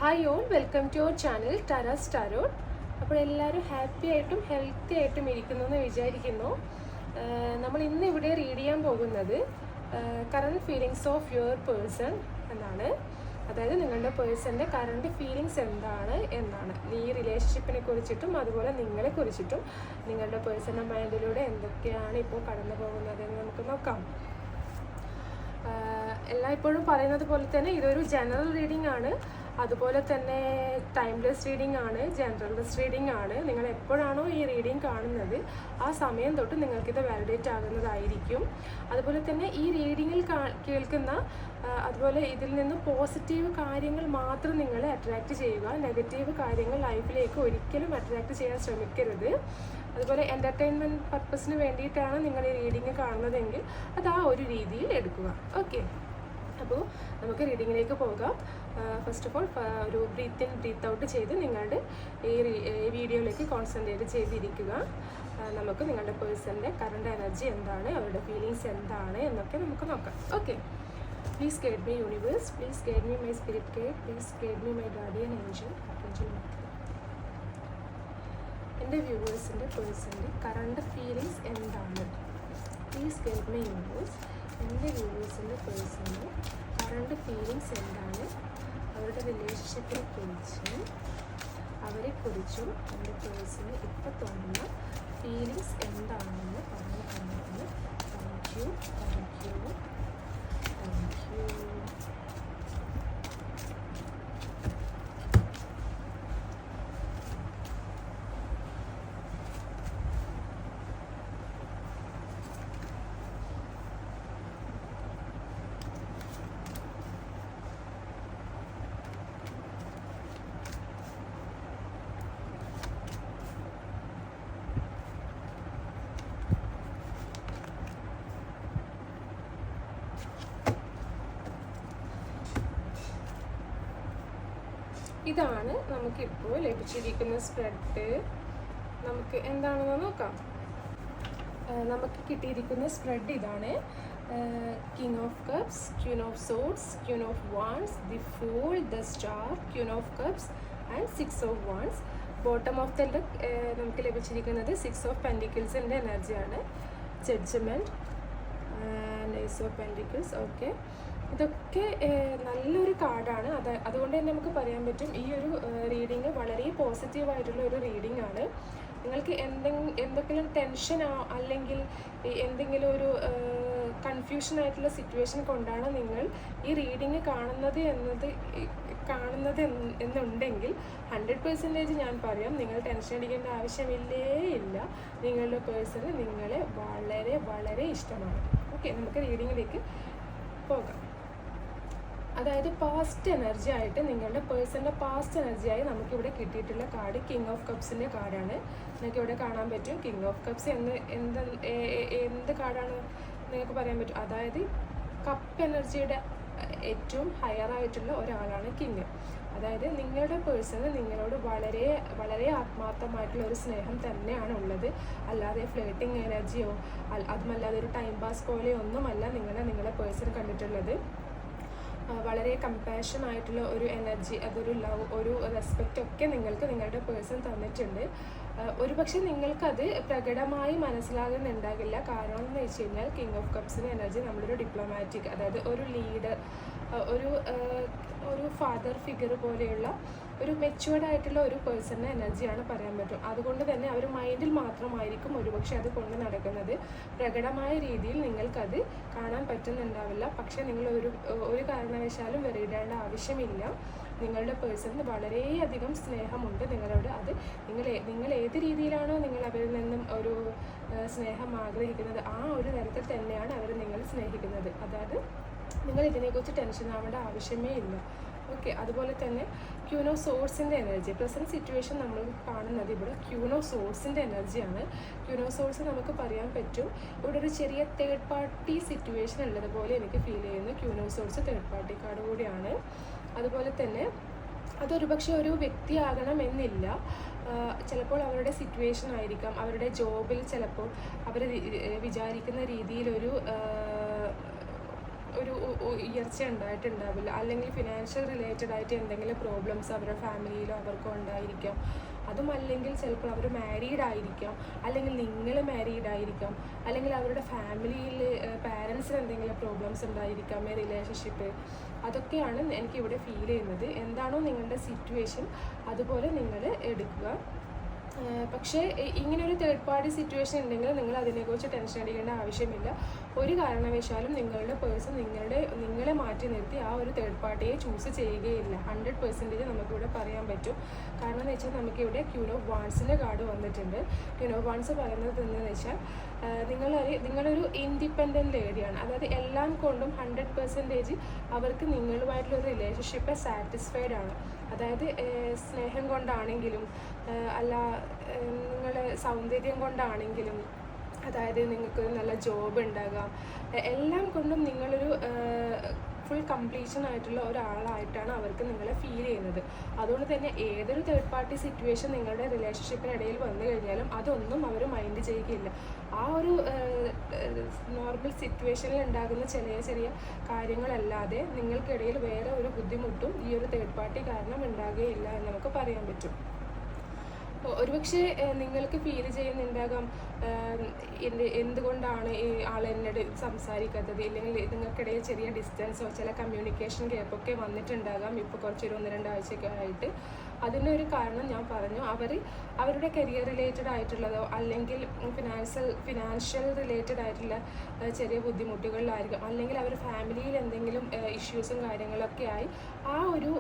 Hi all, welcome to our channel Tara's tarot. അപ്പോൾ എല്ലാവരും happy ആയിട്ടും ഹെൽത്തി ആയിട്ടും ഇരിക്കുന്നു എന്ന് വിചാരിക്കുന്നു. നമ്മൾ ഇന്ന് ഇവിടെ റീഡ് ചെയ്യാൻ പോകുന്നത് current feelings of your person എന്നാണ്. അതായത് നിങ്ങളുടെ പേഴ്സൻ്റെ കറണ്ട് ഫീലിങ്സ് എന്താണ് എന്നാണ്. ഈ റിലേഷൻഷിപ്പിനെ കുറിച്ചിട്ടും അതുപോലെ നിങ്ങളെ കുറിച്ചിട്ടും നിങ്ങളുടെ പേഴ്സണൽ മൈൻഡിലൂടെ എന്തൊക്കെയാണ് ഇപ്പോൾ കടന്നു പോകുന്നതെന്ന് നമുക്ക് നോക്കാം. എല്ലായ്പ്പോഴും പറയുന്നത് പോലെ തന്നെ ഇതൊരു ജനറൽ റീഡിംഗ് ആണ്. അതുപോലെ തന്നെ ടൈംലെസ് റീഡിംഗ് ആണ്, ജനറൽലെസ് റീഡിംഗ് ആണ്. നിങ്ങൾ എപ്പോഴാണോ ഈ റീഡിംഗ് കാണുന്നത് ആ സമയം തൊട്ട് നിങ്ങൾക്കിത് വാലിഡേറ്റ് ആകുന്നതായിരിക്കും. അതുപോലെ തന്നെ ഈ റീഡിങ്ങിൽ കേൾക്കുന്ന അതുപോലെ ഇതിൽ നിന്ന് പോസിറ്റീവ് കാര്യങ്ങൾ മാത്രം നിങ്ങളെ അട്രാക്റ്റ് ചെയ്യുക. നെഗറ്റീവ് കാര്യങ്ങൾ ലൈഫിലേക്ക് ഒരിക്കലും അട്രാക്റ്റ് ചെയ്യാൻ ശ്രമിക്കരുത്. അതുപോലെ എൻ്റർടൈൻമെൻറ്റ് പർപ്പസിന് വേണ്ടിയിട്ടാണ് നിങ്ങൾ ഈ റീഡിങ് കാണുന്നതെങ്കിൽ അത് ആ ഒരു രീതിയിൽ എടുക്കുക. ഓക്കെ, അപ്പോൾ നമുക്ക് റീഡിങ്ങിലേക്ക് പോകാം. ഫസ്റ്റ് ഓഫ് ഓൾ ഒരു ബ്രീത്ത് ഇൻ ബ്രീത്ത് ഔട്ട് ചെയ്ത് നിങ്ങളുടെ ഈ വീഡിയോയിലേക്ക് കോൺസെൻട്രേറ്റ് ചെയ്തിരിക്കുക. നമുക്ക് നിങ്ങളുടെ പേഴ്സൻ്റെ കറണ്ട് എനർജി എന്താണ്, അവരുടെ ഫീലിങ്സ് എന്താണ് എന്നൊക്കെ നമുക്ക് നോക്കാം. Okay, please guide me universe, please guide me my spirit guide, please guide me my guardian Angel. എൻ്റെ വ്യൂവേഴ്സിൻ്റെ പേഴ്സൻ്റെ കറണ്ട് ഫീലിങ്സ് എന്താണ്? പ്ലീസ് ഗൈഡ് മീ യൂണിവേഴ്സ്, എൻ്റെ വ്യൂവേഴ്സിൻ്റെ പേഴ്സൻ്റെ കറണ്ട് ഫീലിങ്സ് എന്താണ്, അവരുടെ റിലേഷൻഷിപ്പിനെ കുറിച്ചും അവരെക്കുറിച്ചും എൻ്റെ പേഴ്സണ് ഇപ്പോൾ തോന്നുന്ന ഫീലിങ്സ് എന്താണെന്ന് പറഞ്ഞു തന്നതിന് thank you, thank you, thank you. ഇതാണ് നമുക്കിപ്പോൾ ലഭിച്ചിരിക്കുന്ന സ്പ്രെഡ്. നമുക്ക് എന്താണെന്ന് നോക്കാം. നമുക്ക് കിട്ടിയിരിക്കുന്ന സ്പ്രെഡ് ഇതാണ്. King of cups, queen of swords, queen of wands, the fool, the star, queen of cups and 6 of wands. Bottom of the deck നമുക്ക് ലഭിച്ചിരിക്കുന്നത് 6 ഓഫ് പെൻഡിക്കിൾസിൻ്റെ എനർജിയാണ്. Judgement, nine of pentacles. Okay, ഇതൊക്കെ നല്ലൊരു കാർഡാണ്. അതുകൊണ്ട് തന്നെ നമുക്ക് പറയാൻ പറ്റും ഈ ഒരു റീഡിങ് വളരെ പോസിറ്റീവായിട്ടുള്ള ഒരു റീഡിംഗ് ആണ്. നിങ്ങൾക്ക് എന്തെങ്കിലും ടെൻഷനോ അല്ലെങ്കിൽ എന്തെങ്കിലും ഒരു കൺഫ്യൂഷനായിട്ടുള്ള സിറ്റുവേഷൻ കൊണ്ടാണ് നിങ്ങൾ ഈ റീഡിങ് കാണുന്നത് എന്നുണ്ടെങ്കിൽ 100% ഞാൻ പറയാം, നിങ്ങൾ ടെൻഷൻ അടിക്കേണ്ട ആവശ്യമില്ലേ ഇല്ല. നിങ്ങളുടെ പേഴ്സണ് നിങ്ങളെ വളരെ വളരെ ഇഷ്ടമാണ്. ഓക്കെ, നമുക്ക് റീഡിങ്ങിലേക്ക് പോകാം. അതായത് പാസ്റ്റ് എനർജി ആയിട്ട് നിങ്ങളുടെ പേഴ്സൻ്റെ പാസ്റ്റ് എനർജിയായി നമുക്കിവിടെ കിട്ടിയിട്ടുള്ള കാർഡ് കിങ് ഓഫ് കപ്സിൻ്റെ കാർഡാണ്. നിങ്ങൾക്ക് ഇവിടെ കാണാൻ പറ്റും. കിങ് ഓഫ് കപ്സ് എന്ത് കാർഡാണ് നിങ്ങൾക്ക് പറയാൻ പറ്റും. അതായത് കപ്പ് എനർജിയുടെ ഏറ്റവും ഹയർ ആയിട്ടുള്ള ഒരാളാണ് കിങ്. അതായത് നിങ്ങളുടെ പേഴ്സണ് നിങ്ങളോട് വളരെ വളരെ ആത്മാർത്ഥമായിട്ടുള്ള ഒരു സ്നേഹം തന്നെയാണ് ഉള്ളത്. അല്ലാതെ ഫ്ലേട്ടിങ് എനർജിയോ അതുമല്ലാതെ ഒരു ടൈം പാസ് പോലെയോ ഒന്നുമല്ല നിങ്ങളുടെ പേഴ്സൺ കണ്ടിട്ടുള്ളത്. വളരെ കമ്പാഷൻ ആയിട്ടുള്ള ഒരു എനർജി, അതൊരു ലവ്, ഒരു റെസ്പെക്റ്റ് ഒക്കെ നിങ്ങൾക്ക് നിങ്ങളുടെ പേഴ്സൺ തന്നിട്ടുണ്ട്. ഒരുപക്ഷെ നിങ്ങൾക്കത് പ്രകടമായി മനസ്സിലാകുന്നുണ്ടാകില്ല. കാരണം എന്ന് വെച്ച് കഴിഞ്ഞാൽ കിങ് ഓഫ് കപ്സിൻ്റെ എനർജി നമ്മളൊരു ഡിപ്ലോമാറ്റിക്, അതായത് ഒരു ലീഡർ, ഒരു ഫാദർ ഫിഗർ പോലെയുള്ള ഒരു മെച്യൂർഡ് ആയിട്ടുള്ള ഒരു പേഴ്സണിൻ്റെ എനർജിയാണ് പറയാൻ പറ്റും. അതുകൊണ്ട് തന്നെ അവർ മൈൻഡിൽ മാത്രമായിരിക്കും ഒരുപക്ഷെ അത് കൊണ്ട് നടക്കുന്നത്. പ്രകടമായ രീതിയിൽ നിങ്ങൾക്കത് കാണാൻ പറ്റുന്നുണ്ടാവില്ല. പക്ഷേ നിങ്ങൾ ഒരു കാരണവശാലും വെറിയിടേണ്ട ആവശ്യമില്ല. നിങ്ങളുടെ പേഴ്സണിന് വളരെയധികം സ്നേഹമുണ്ട് നിങ്ങളോട്. അത് നിങ്ങൾ ഏത് രീതിയിലാണോ നിങ്ങൾ അവരിൽ നിന്നും ഒരു സ്നേഹം ആഗ്രഹിക്കുന്നത് ആ ഒരു തരത്തിൽ തന്നെയാണ് അവർ നിങ്ങളെ സ്നേഹിക്കുന്നത്. അതായത് നിങ്ങൾ ഇതിനെക്കുറിച്ച് ടെൻഷൻ ആവേണ്ട ആവശ്യമേ ഇല്ല. ഓക്കെ, അതുപോലെ തന്നെ ക്യൂൻ ഓഫ് സോഴ്സിൻ്റെ എനർജി, പ്രസൻറ്റ് സിറ്റുവേഷൻ നമ്മൾ കാണുന്നത് ഇവിടെ ക്യൂൻ ഓഫ് സോഴ്സിൻ്റെ എനർജിയാണ്. ക്യൂൻ ഓഫ് സോഴ്സ് നമുക്ക് പറയാൻ പറ്റും ഇവിടെ ഒരു ചെറിയ തേർഡ് പാർട്ടി സിറ്റുവേഷൻ ഉള്ളതുപോലെ എനിക്ക് ഫീൽ ചെയ്യുന്നു. Queen of swords third party card കൂടിയാണ്. അതുപോലെ തന്നെ അതൊരുപക്ഷെ ഒരു വ്യക്തിയാകണം എന്നില്ല. ചിലപ്പോൾ അവരുടെ സിറ്റുവേഷൻ ആയിരിക്കാം, അവരുടെ ജോബിൽ ചിലപ്പോൾ അവർ വിചാരിക്കുന്ന രീതിയിലൊരു ഒരു ഉയർച്ച ഉണ്ടായിട്ടുണ്ടാവില്ല, അല്ലെങ്കിൽ ഫിനാൻഷ്യൽ റിലേറ്റഡ് ആയിട്ട് എന്തെങ്കിലും പ്രോബ്ലംസ് അവരുടെ ഫാമിലിയിലോ അവർക്കോ ഉണ്ടായിരിക്കാം. അതുമല്ലെങ്കിൽ ചിലപ്പോൾ അവർ മാരീഡ് ആയിരിക്കാം, അല്ലെങ്കിൽ നിങ്ങൾ മാരീഡ് ആയിരിക്കാം, അല്ലെങ്കിൽ അവരുടെ ഫാമിലിയിൽ പാരൻസിന് എന്തെങ്കിലും പ്രോബ്ലംസ് ഉണ്ടായിരിക്കാം റിലേഷൻഷിപ്പ്. അതൊക്കെയാണ് എനിക്കിവിടെ ഫീൽ ചെയ്യുന്നത്. എന്താണോ നിങ്ങളുടെ സിറ്റുവേഷൻ അതുപോലെ നിങ്ങൾ എടുക്കുക. പക്ഷേ ഇങ്ങനൊരു തേർഡ് പാർട്ടി സിറ്റുവേഷൻ ഉണ്ടെങ്കിൽ നിങ്ങൾ അതിനെക്കുറിച്ച് ടെൻഷൻ അടിക്കേണ്ട ആവശ്യമില്ല. ഒരു കാരണവശാലും നിങ്ങളുടെ പേഴ്സൺ നിങ്ങളെ മാറ്റി നിർത്തി ആ ഒരു തേർഡ് പാർട്ടിയെ ചൂസ് ചെയ്യുകയില്ല. 100% നമുക്കിവിടെ പറയാൻ പറ്റും. കാരണം എന്ന് വെച്ചാൽ നമുക്കിവിടെ ക്യൂൻ ഓഫ് വാൺസിൻ്റെ കാർഡ് വന്നിട്ടുണ്ട്. ക്യൂൻ ഓഫ് വാൺസ് പറയുന്നത് എന്താണെന്ന് വെച്ചാൽ നിങ്ങളൊരു ഇൻഡിപെൻഡൻറ്റ് ലേഡിയാണ്. അതായത് എല്ലാം കൊണ്ടും 100% അവർക്ക് നിങ്ങളുമായിട്ടുള്ളൊരു റിലേഷൻഷിപ്പ് സാറ്റിസ്ഫൈഡ് ആണ്. അതായത് സ്നേഹം കൊണ്ടാണെങ്കിലും അല്ല നിങ്ങളുടെ സൗന്ദര്യം കൊണ്ടാണെങ്കിലും, അതായത് നിങ്ങൾക്ക് നല്ല ജോബ് ഉണ്ടാകാം, എല്ലാം കൊണ്ടും നിങ്ങളൊരു ഫുൾ കംപ്ലീഷൻ ആയിട്ടുള്ള ഒരാളായിട്ടാണ് അവർക്ക് നിങ്ങളെ ഫീൽ ചെയ്യുന്നത്. അതുകൊണ്ട് തന്നെ ഏതൊരു തേർഡ് പാർട്ടി സിറ്റുവേഷൻ നിങ്ങളുടെ റിലേഷൻഷിപ്പിനിടയിൽ വന്നു കഴിഞ്ഞാലും അതൊന്നും അവർ മൈൻഡ് ചെയ്യുകയില്ല. ആ ഒരു നോർമൽ സിറ്റുവേഷനിൽ ഉണ്ടാകുന്ന ചെറിയ ചെറിയ കാര്യങ്ങളല്ലാതെ നിങ്ങൾക്കിടയിൽ വേറെ ഒരു ബുദ്ധിമുട്ടും ഈ ഒരു തേർഡ് പാർട്ടി കാരണം ഉണ്ടാകുകയില്ല എന്ന് നമുക്ക് പറയാൻ പറ്റും. ഒരുപക്ഷെ നിങ്ങൾക്ക് ഫീൽ ചെയ്യുന്നുണ്ടാകാം എന്തുകൊണ്ടാണ് ഈ ആൾ എന്നോട് സംസാരിക്കാത്തത്, ഇല്ലെങ്കിൽ നിങ്ങൾക്കിടയിൽ ചെറിയ ഡിസ്റ്റൻസോ ചില കമ്മ്യൂണിക്കേഷൻ ഗ്യാപ്പൊക്കെ വന്നിട്ടുണ്ടാകാം ഇപ്പോൾ കുറച്ചൊരു 1-2 ആഴ്ചയൊക്കെ ആയിട്ട്. അതിനൊരു കാരണം ഞാൻ പറഞ്ഞു, അവരുടെ കരിയർ റിലേറ്റഡ് ആയിട്ടുള്ളതോ അല്ലെങ്കിൽ ഫിനാൻഷ്യൽ റിലേറ്റഡ് ആയിട്ടുള്ള ചെറിയ ബുദ്ധിമുട്ടുകളിലായിരിക്കും, അല്ലെങ്കിൽ അവർ ഫാമിലിയിൽ എന്തെങ്കിലും ഇഷ്യൂസും കാര്യങ്ങളൊക്കെ ആയി ആ ഒരു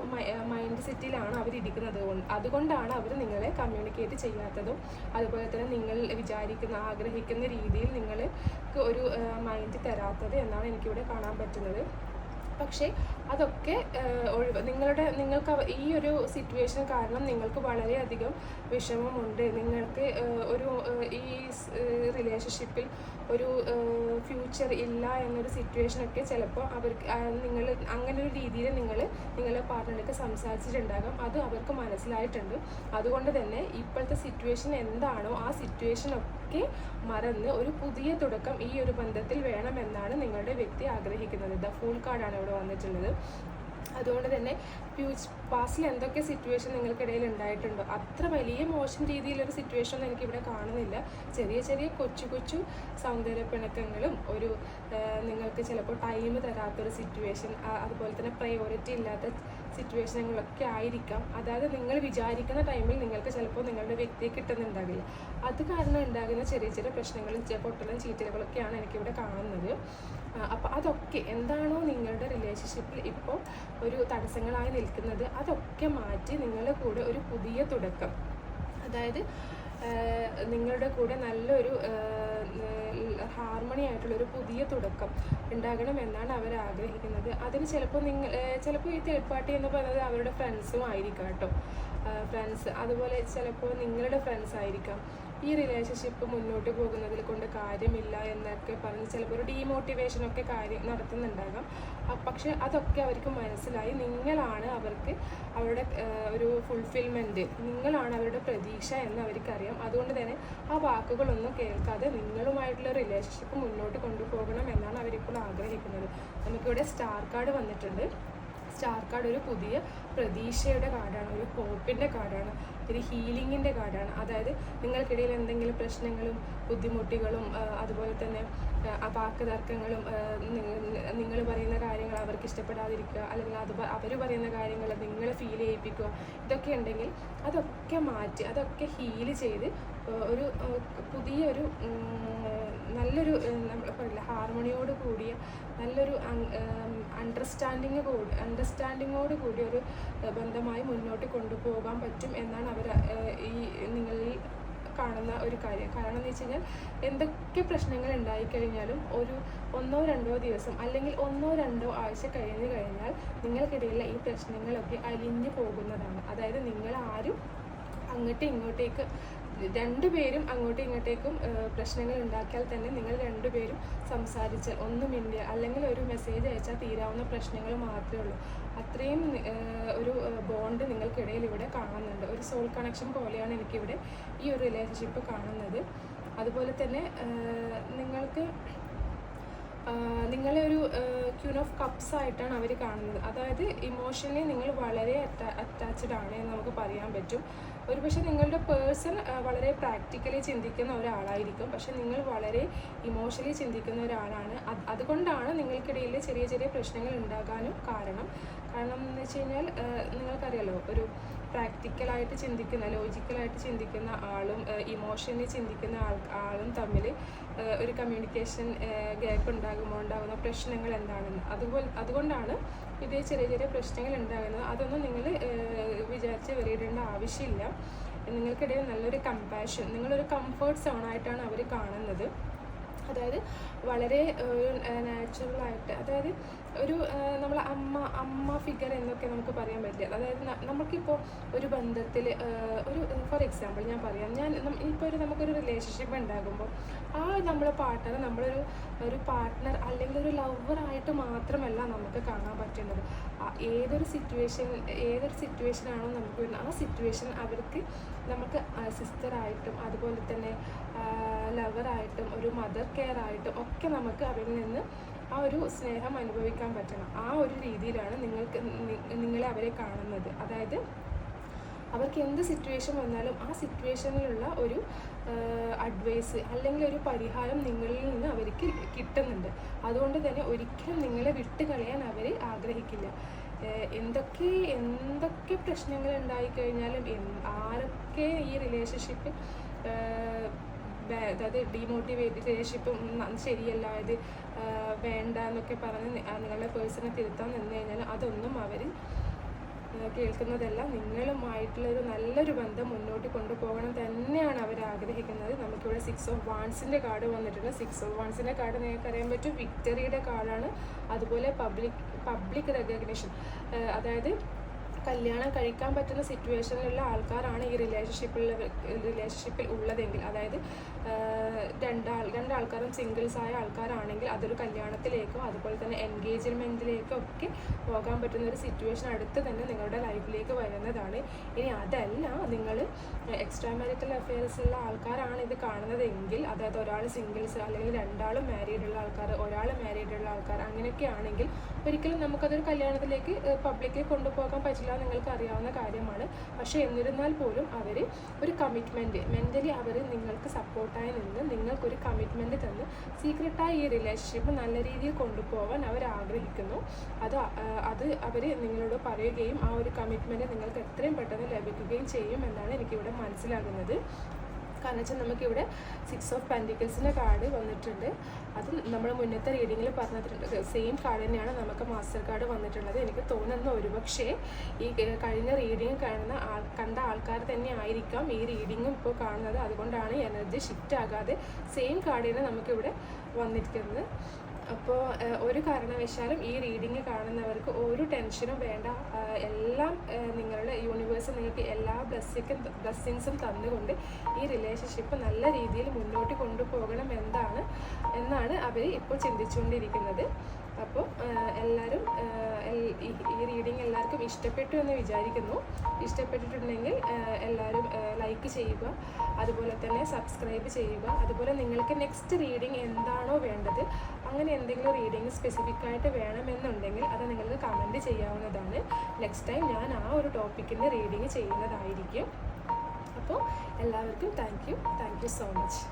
മൈൻഡ് സെറ്റിലാണ് അവരിരിക്കുന്നത്. അതുകൊണ്ടാണ് അവർ നിങ്ങളെ കമ്മ്യൂണിക്കേറ്റ് ചെയ്യാത്തതും അതുപോലെ തന്നെ നിങ്ങൾ ആഗ്രഹിക്കുന്ന രീതിയിൽ നിങ്ങൾക്ക് ഒരു മൈൻഡ് തരാത്തത് എന്നാണ് എനിക്കിവിടെ കാണാൻ പറ്റുന്നത്. പക്ഷേ അതൊക്കെ നിങ്ങൾക്ക് ഈ ഒരു സിറ്റുവേഷൻ കാരണം നിങ്ങൾക്ക് വളരെയധികം വിഷമമുണ്ട്. നിങ്ങൾക്ക് ഈ റിലേഷൻഷിപ്പിൽ ഒരു ഫ്യൂച്ചർ ഇല്ല എന്നൊരു സിറ്റുവേഷനൊക്കെ ചിലപ്പോൾ നിങ്ങൾ അങ്ങനെ ഒരു രീതിയിൽ നിങ്ങളെ പാർട്ട്ണർക്ക് സംസാരിച്ചിട്ടുണ്ടാകാം. അത് അവർക്ക് മനസ്സിലായിട്ടുണ്ട്. അതുകൊണ്ട് തന്നെ ഇപ്പോഴത്തെ സിറ്റുവേഷൻ എന്താണോ ആ സിറ്റുവേഷനൊക്കെ മറന്ന് ഒരു പുതിയ തുടക്കം ഈ ഒരു ബന്ധത്തിൽ വേണമെന്നാണ് നിങ്ങളുടെ വ്യക്തി ആഗ്രഹിക്കുന്നത്. ദ ഫൂൾ കാർഡാണ് ഇവിടെ വന്നിട്ടുള്ളത്. അതുകൊണ്ട് തന്നെ പാസ്റ്റിൽ എന്തൊക്കെ സിറ്റുവേഷൻ നിങ്ങൾക്കിടയിൽ ഉണ്ടായിട്ടുണ്ടോ അത്ര വലിയ മോശം രീതിയിലൊരു സിറ്റുവേഷൻ ഒന്നും എനിക്കിവിടെ കാണുന്നില്ല. ചെറിയ ചെറിയ കൊച്ചു സൗന്ദര്യപ്പിണക്കങ്ങളും നിങ്ങൾക്ക് ചിലപ്പോൾ ടൈം തരാത്തൊരു സിറ്റുവേഷൻ, അതുപോലെ തന്നെ പ്രയോറിറ്റി ഇല്ലാത്ത സിറ്റുവേഷനുകളൊക്കെ ആയിരിക്കാം. അതായത് നിങ്ങൾ വിചാരിക്കുന്ന ടൈമിൽ നിങ്ങൾക്ക് ചിലപ്പോൾ നിങ്ങളുടെ വ്യക്തിയെ കിട്ടുന്നുണ്ടാകില്ല. അത് കാരണം ഉണ്ടാകുന്ന ചെറിയ ചെറിയ പ്രശ്നങ്ങളും പൊട്ടലും ചീറ്റലുകളൊക്കെയാണ് എനിക്കിവിടെ കാണുന്നത്. അപ്പോൾ അതൊക്കെ എന്താണോ നിങ്ങളുടെ റിലേഷൻഷിപ്പിൽ ഇപ്പോൾ ഒരു തടസ്സങ്ങളായി നിൽക്കുന്നത് അതൊക്കെ മാറ്റി നിങ്ങളുടെ കൂടെ ഒരു പുതിയ തുടക്കം, അതായത് നിങ്ങളുടെ കൂടെ നല്ലൊരു ഹാർമണി ആയിട്ടുള്ളൊരു പുതിയ തുടക്കം ഉണ്ടാകണമെന്നാണ് അവർ ആഗ്രഹിക്കുന്നത്. അതിന് ചിലപ്പോൾ ഈ തേർഡ് പാർട്ടി എന്ന് പറയുന്നത് അവരുടെ ഫ്രണ്ട്സും ആയിരിക്കാം കേട്ടോ. ഫ്രണ്ട്സ് അതുപോലെ ചിലപ്പോൾ നിങ്ങളുടെ ഫ്രണ്ട്സ് ആയിരിക്കാം. ഈ റിലേഷൻഷിപ്പ് മുന്നോട്ട് പോകുന്നതിൽ കൊണ്ട് കാര്യമില്ല എന്നൊക്കെ പറഞ്ഞ് ചിലപ്പോൾ ഒരു ഡീമോട്ടിവേഷനൊക്കെ നടത്തുന്നുണ്ടാകാം. പക്ഷെ അതൊക്കെ അവർക്ക് മനസ്സിലായി നിങ്ങളാണ് അവരുടെ ഒരു ഫുൾഫിൽമെൻറ്റ്, നിങ്ങളാണ് അവരുടെ പ്രതീക്ഷ എന്ന് അവർക്കറിയാം. അതുകൊണ്ട് തന്നെ ആ വാക്കുകളൊന്നും കേൾക്കാതെ നിങ്ങളുമായിട്ടുള്ള റിലേഷൻഷിപ്പ് മുന്നോട്ട് കൊണ്ടുപോകണം എന്നാണ് അവരിപ്പോൾ ആഗ്രഹിക്കുന്നത്. നമുക്കിവിടെ സ്റ്റാർ കാർഡ് വന്നിട്ടുണ്ട്. സ്റ്റാർ കാർഡ് ഒരു പുതിയ പ്രതീക്ഷയുടെ കാർഡാണ്, ഒരു ഹോപ്പിൻ്റെ കാർഡാണ്, ഒരു ഹീലിങ്ങിൻ്റെ കാർഡാണ്. അതായത് നിങ്ങൾക്കിടയിൽ എന്തെങ്കിലും പ്രശ്നങ്ങളും ബുദ്ധിമുട്ടുകളും അതുപോലെ തന്നെ വാക്ക് തർക്കങ്ങളും നിങ്ങൾ പറയുന്ന കാര്യങ്ങൾ അവർക്ക് ഇഷ്ടപ്പെടാതിരിക്കുക, അല്ലെങ്കിൽ അവർ പറയുന്ന കാര്യങ്ങൾ നിങ്ങളെ ഫീൽ ചെയ്യിപ്പിക്കുക, ഇതൊക്കെ ഉണ്ടെങ്കിൽ അതൊക്കെ മാറ്റി അതൊക്കെ ഹീല് ചെയ്ത് ഒരു പുതിയൊരു നല്ലൊരു ഹാർമണിയോട് കൂടിയ നല്ലൊരു അണ്ടർസ്റ്റാൻഡിങ്ങോട് കൂടിയ ഒരു ബന്ധമായി മുന്നോട്ട് കൊണ്ടുപോകാൻ പറ്റും എന്നാണ് അവർ നിങ്ങളിൽ കാണുന്ന ഒരു കാര്യം. കാരണം എന്ന് വെച്ച് കഴിഞ്ഞാൽ എന്തൊക്കെ പ്രശ്നങ്ങൾ ഉണ്ടായിക്കഴിഞ്ഞാലും ഒരു 1-2 ദിവസം അല്ലെങ്കിൽ 1-2 ആഴ്ച കഴിഞ്ഞു കഴിഞ്ഞാൽ നിങ്ങൾക്കിടയിലുള്ള ഈ പ്രശ്നങ്ങളൊക്കെ അലിഞ്ഞു പോകുന്നതാണ്. അതായത് നിങ്ങൾ ആരും ഇങ്ങോട്ടേക്കും പ്രശ്നങ്ങൾ ഉണ്ടാക്കിയാൽ തന്നെ നിങ്ങൾ രണ്ടുപേരും സംസാരിച്ചാൽ ഒന്ന് മിണ്ടുക അല്ലെങ്കിൽ ഒരു മെസ്സേജ് അയച്ചാൽ തീരാവുന്ന പ്രശ്നങ്ങൾ മാത്രമേ ഉള്ളൂ. അത്രയും ഒരു ബോണ്ട് നിങ്ങൾക്കിടയിൽ ഇവിടെ കാണുന്നുണ്ട്. ഒരു സോൾ കണക്ഷൻ പോലെയാണ് എനിക്കിവിടെ ഈ ഒരു റിലേഷൻഷിപ്പ് കാണുന്നത്. അതുപോലെ തന്നെ നിങ്ങൾക്ക് നിങ്ങളെ ഒരു ക്യൂൻ ഓഫ് കപ്സ് ആയിട്ടാണ് അവർ കാണുന്നത്. അതായത് ഇമോഷണലി നിങ്ങൾ വളരെ അറ്റാച്ച്ഡ് ആണ് എന്ന് നമുക്ക് പറയാൻ പറ്റും. ഒരുപക്ഷെ നിങ്ങളുടെ പേഴ്സൺ വളരെ പ്രാക്ടിക്കലി ചിന്തിക്കുന്ന ഒരാളായിരിക്കും, പക്ഷെ നിങ്ങൾ വളരെ ഇമോഷണലി ചിന്തിക്കുന്ന ഒരാളാണ്. അതുകൊണ്ടാണ് നിങ്ങൾക്കിടയിൽ ചെറിയ ചെറിയ പ്രശ്നങ്ങൾ ഉണ്ടാകാനും കാരണം എന്ന് വെച്ച് കഴിഞ്ഞാൽ നിങ്ങൾക്കറിയാലോ, ഒരു പ്രാക്ടിക്കലായിട്ട് ചിന്തിക്കുന്ന ലോജിക്കലായിട്ട് ചിന്തിക്കുന്ന ആളും ഇമോഷണലി ചിന്തിക്കുന്ന ആളും തമ്മിൽ ഒരു കമ്മ്യൂണിക്കേഷൻ ഗ്യാപ്പ് ഉണ്ടാകുന്ന പ്രശ്നങ്ങൾ എന്താണെന്ന്. അതുകൊണ്ടാണ് ഇതേ ചെറിയ ചെറിയ പ്രശ്നങ്ങൾ ഉണ്ടാകുന്നത്. അതൊന്നും നിങ്ങൾ വിചാരിച്ച് വരയിടേണ്ട ആവശ്യമില്ല. നിങ്ങൾക്കിടയിൽ നല്ലൊരു കമ്പാഷൻ, നിങ്ങളൊരു കംഫേർട്ട് സോണായിട്ടാണ് അവർ കാണുന്നത്. അതായത് വളരെ നാച്ചുറലായിട്ട്, അതായത് ഒരു നമ്മൾ അമ്മ ഫിഗർ എന്നൊക്കെ നമുക്ക് പറയാൻ പറ്റില്ല. അതായത് നമുക്കിപ്പോൾ ഒരു ബന്ധത്തിൽ ഒരു ഫോർ എക്സാമ്പിൾ ഞാൻ പറയാം, ഇപ്പോൾ നമുക്കൊരു റിലേഷൻഷിപ്പ് ഉണ്ടാകുമ്പോൾ നമ്മളെ പാർട്ട്ണർ നമ്മളൊരു പാർട്ട്ണർ അല്ലെങ്കിൽ ഒരു ലവറായിട്ട് മാത്രമല്ല നമുക്ക് കാണാൻ പറ്റുന്നത്. ഏതൊരു സിറ്റുവേഷനാണോ നമുക്ക് വരുന്നത്, ആ സിറ്റുവേഷൻ അവർക്ക് നമുക്ക് സിസ്റ്ററായിട്ടും അതുപോലെ തന്നെ ലവറായിട്ടും ഒരു മദർ കെയർ ആയിട്ടും ഒക്കെ നമുക്ക് അവരിൽ നിന്ന് ആ ഒരു സ്നേഹം അനുഭവിക്കാൻ പറ്റണം. ആ ഒരു രീതിയിലാണ് നിങ്ങളെ അവരെ കാണുന്നത്. അതായത് അവർക്ക് എന്ത് സിറ്റുവേഷൻ വന്നാലും ആ സിറ്റുവേഷനിലുള്ള ഒരു അഡ്വൈസ് അല്ലെങ്കിൽ ഒരു പരിഹാരം നിങ്ങളിൽ നിന്ന് അവർക്ക് കിട്ടുന്നുണ്ട്. അതുകൊണ്ട് തന്നെ ഒരിക്കലും നിങ്ങളെ വിട്ടുകളയാൻ അവർ ആഗ്രഹിക്കില്ല. എന്തൊക്കെ പ്രശ്നങ്ങൾ ഉണ്ടായിക്കഴിഞ്ഞാലും ആരൊക്കെ ഈ റിലേഷൻഷിപ്പ് അതായത് ഡീമോട്ടിവേറ്റ് റിലേഷൻഷിപ്പ് ശരിയല്ല, ഇത് വേണ്ട എന്നൊക്കെ പറഞ്ഞ് നിങ്ങളുടെ പേഴ്സണെ തിരുത്താൻ നിന്ന് കഴിഞ്ഞാൽ അതൊന്നും അവർ കേൾക്കുന്നതല്ല. നിങ്ങളുമായിട്ടുള്ളൊരു നല്ലൊരു ബന്ധം മുന്നോട്ട് കൊണ്ടുപോകണം തന്നെയാണ് അവർ ആഗ്രഹിക്കുന്നത്. നമുക്കിവിടെ 6 of Wands കാർഡ് വന്നിട്ടുണ്ട്. 6 of Wands കാർഡ് നിങ്ങൾക്ക് അറിയാൻ പറ്റും, വിക്ടറിയുടെ കാർഡാണ്. അതുപോലെ പബ്ലിക് റെക്കഗ്നിഷൻ, അതായത് കല്യാണം കഴിക്കാൻ പറ്റുന്ന സിറ്റുവേഷനിലുള്ള ആൾക്കാരാണ് ഈ റിലേഷൻഷിപ്പിൽ ഉള്ളതെങ്കിൽ, അതായത് രണ്ടാൾക്കാരും സിംഗിൾസ് ആയ ആൾക്കാരാണെങ്കിൽ അതൊരു കല്യാണത്തിലേക്കോ അതുപോലെ തന്നെ എൻഗേജ്മെൻറ്റിലേക്കോ ഒക്കെ പോകാൻ പറ്റുന്ന ഒരു സിറ്റുവേഷൻ അടുത്ത് തന്നെ നിങ്ങളുടെ ലൈഫിലേക്ക് വരുന്നതാണ്. ഇനി അതല്ല, നിങ്ങൾ എക്സ്ട്രാ മാരിറ്റൽ അഫെയർസ് ഉള്ള ആൾക്കാരാണ് ഇത് കാണുന്നതെങ്കിൽ, അതായത് ഒരാൾ സിംഗിൾസ് അല്ലെങ്കിൽ രണ്ടാളും മാരീഡുള്ള ആൾക്കാർ, ഒരാൾ മാരീഡുള്ള ആൾക്കാർ, അങ്ങനെയൊക്കെ ആണെങ്കിൽ ഒരിക്കലും നമുക്കതൊരു കല്യാണത്തിലേക്ക് പബ്ലിക്കിൽ കൊണ്ടുപോകാൻ പറ്റില്ല, നിങ്ങൾക്ക് അറിയാവുന്ന കാര്യമാണ്. പക്ഷേ എന്നിരുന്നാൽ പോലും അവർ ഒരു കമ്മിറ്റ്മെൻറ്റ് മെൻ്റലി അവർ നിങ്ങൾക്ക് സപ്പോർട്ടായി നിന്ന് നിങ്ങൾക്കൊരു കമ്മിറ്റ്മെൻറ്റ് തന്ന് സീക്രട്ടായി ഈ റിലേഷൻഷിപ്പ് നല്ല രീതിയിൽ കൊണ്ടുപോകാൻ അവർ ആഗ്രഹിക്കുന്നു. അത് അവർ നിങ്ങളോട് പറയുകയും ആ ഒരു കമ്മിറ്റ്മെൻറ്റ് നിങ്ങൾക്ക് എത്രയും പെട്ടെന്ന് ലഭിക്കുകയും ചെയ്യും എന്നാണ് എനിക്കിവിടെ മനസ്സിലാകുന്നത്. കാരണം വെച്ചാൽ നമുക്കിവിടെ 6 of Pentacles കാർഡ് വന്നിട്ടുണ്ട്. അത് നമ്മൾ മുന്നത്തെ റീഡിങ്ങിൽ പറഞ്ഞിട്ടുണ്ട്, സെയിം കാർഡ് തന്നെയാണ് നമുക്ക് മാസ്റ്റർ കാർഡ് വന്നിട്ടുള്ളത്. എനിക്ക് തോന്നുന്നു ഒരുപക്ഷെ ഈ കഴിഞ്ഞ റീഡിങ് കണ്ട ആൾക്കാർ തന്നെ ആയിരിക്കാം ഈ റീഡിങ്ങും ഇപ്പോൾ കാണുന്നത്. അതുകൊണ്ടാണ് എനർജി ഷിഫ്റ്റ് ആകാതെ സെയിം കാർഡ് തന്നെ നമുക്കിവിടെ വന്നിരിക്കുന്നത്. അപ്പോൾ ഒരു കാരണവശാലും ഈ റീഡിങ് കാണുന്നവർക്ക് ഒരു ടെൻഷനും വേണ്ട. എല്ലാം നിങ്ങളുടെ യൂണിവേഴ്സ് നിങ്ങൾക്ക് എല്ലാ ബ്ലെസ്സിങ്സും തന്നുകൊണ്ട് ഈ റിലേഷൻഷിപ്പ് നല്ല രീതിയിൽ മുന്നോട്ട് കൊണ്ടുപോകണം എന്നാണ് അവർ ഇപ്പോൾ ചിന്തിച്ചുകൊണ്ടിരിക്കുന്നത്. അപ്പോൾ എല്ലാവരും ഈ റീഡിങ് എല്ലാവർക്കും ഇഷ്ടപ്പെട്ടു എന്ന് വിചാരിക്കുന്നു. ഇഷ്ടപ്പെട്ടിട്ടുണ്ടെങ്കിൽ എല്ലാവരും ലൈക്ക് ചെയ്യുക, അതുപോലെ തന്നെ സബ്സ്ക്രൈബ് ചെയ്യുക. അതുപോലെ നിങ്ങൾക്ക് നെക്സ്റ്റ് റീഡിങ് എന്താണോ വേണ്ടത്, അങ്ങനെ എന്തെങ്കിലും റീഡിങ് സ്പെസിഫിക് ആയിട്ട് വേണമെന്നുണ്ടെങ്കിൽ അത് നിങ്ങൾക്ക് കമൻറ്റ് ചെയ്യാവുന്നതാണ്. നെക്സ്റ്റ് ടൈം ഞാൻ ആ ഒരു ടോപ്പിക്കിൻ്റെ റീഡിങ് ചെയ്യുന്നതായിരിക്കും. അപ്പോൾ എല്ലാവർക്കും താങ്ക് യു സോ മച്ച്.